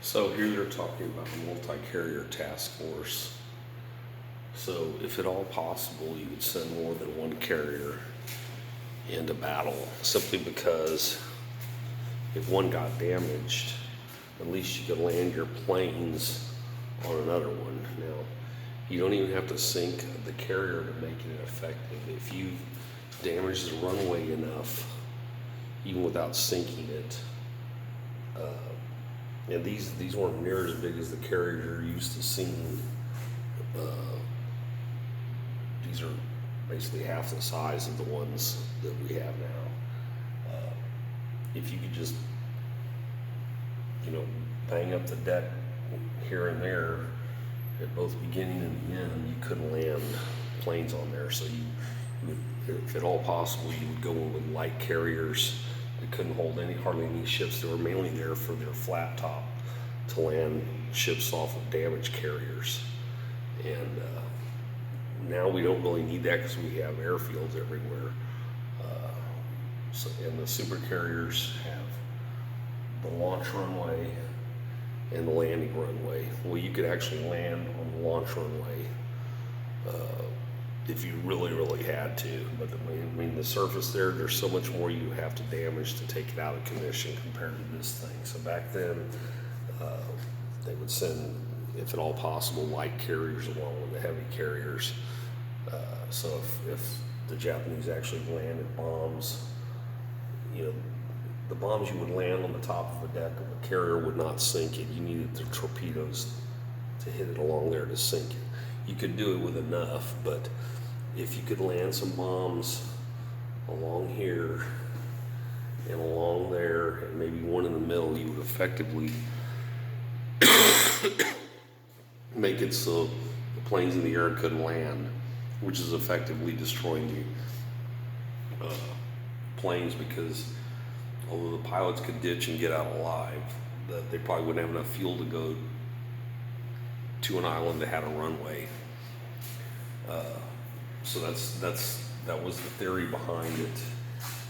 So here they're talking about a multi-carrier task force. So if at all possible, you would send more than one carrier into battle, simply because if one got damaged, at least you could land your planes on another one. Now, you don't even have to sink the carrier to make it effective. If you damage the runway enough, even without sinking it, and these weren't near as big as the carriers you're used to seeing. These are basically half the size of the ones that we have now. If you could just, bang up the deck here and there at both beginning and the end, you couldn't land planes on there. So if at all possible, you would go in with light carriers that couldn't hold hardly any ships. They were mainly there for their flat top to land ships off of damaged carriers. And now we don't really need that because we have airfields everywhere. And the super carriers have the launch runway and the landing runway. Well, you could actually land on the launch runway if you really, really had to. But the surface there's so much more you have to damage to take it out of commission compared to this thing. So back then, they would send, if at all possible, light carriers along with the heavy carriers. So if the Japanese actually landed bombs, the bombs you would land on the top of a deck of a carrier would not sink it. You needed the torpedoes to hit it along there to sink it. You could do it with enough, but if you could land some bombs along here and along there and maybe one in the middle, you would effectively make it so the planes in the air couldn't land, which is effectively destroying the planes, because although the pilots could ditch and get out alive, they probably wouldn't have enough fuel to go to an island that had a runway. So that was the theory behind it.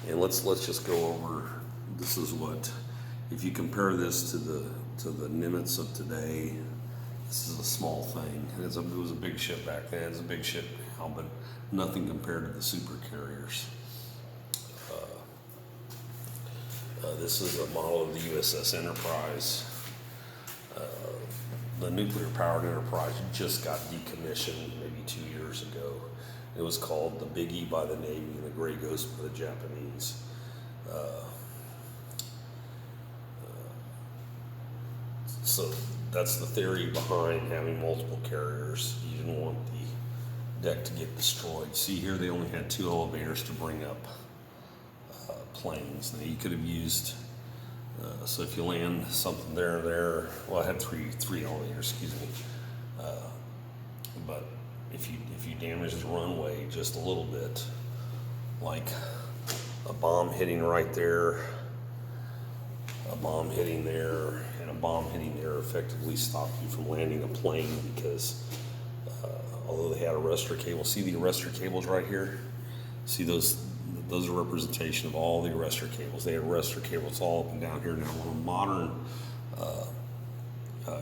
And let's just go over. This is what, if you compare this to the Nimitz of today, this is a small thing. It was a big ship back then. It's a big ship now, but nothing compared to the super carriers. This is a model of the USS Enterprise. The nuclear-powered Enterprise just got decommissioned maybe 2 years ago. It was called the Big E by the Navy and the Gray Ghost by the Japanese. So that's the theory behind having multiple carriers. You didn't want the deck to get destroyed. See here, they only had 2 elevators to bring up planes. Now you could have used, so if you land something there, well, I had three elevators, excuse me. But if you damage the runway just a little bit, like a bomb hitting right there, a bomb hitting there, and a bomb hitting there effectively stopped you from landing a plane, because although they had arrestor cables, see the arrestor cables right here? See those are representation of all the arrestor cables. They had arrestor cables all up and down here. Now, on a modern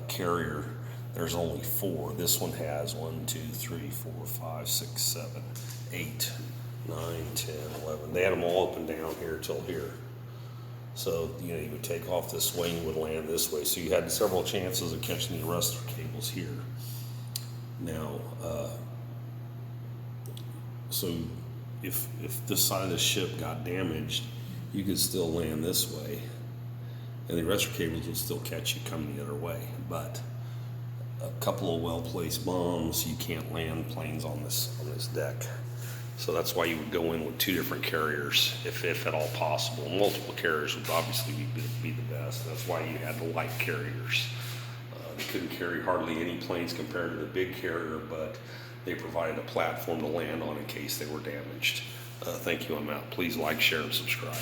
carrier, there's only 4. This one has 1, 2, 3, 4, 5, 6, 7, 8, 9, 10, 11. They had them all up and down here till here. So, you would take off this way and you would land this way. So you had several chances of catching the arrestor cables here. Now, so if this side of the ship got damaged, you could still land this way, and the arrestor cables would still catch you coming the other way. But a couple of well-placed bombs, you can't land planes on this deck. So that's why you would go in with 2 different carriers, if at all possible. Multiple carriers would obviously be the best. That's why you had the light carriers. They couldn't carry hardly any planes compared to the big carrier, but they provided a platform to land on in case they were damaged. Thank you, I'm out. Please like, share, and subscribe.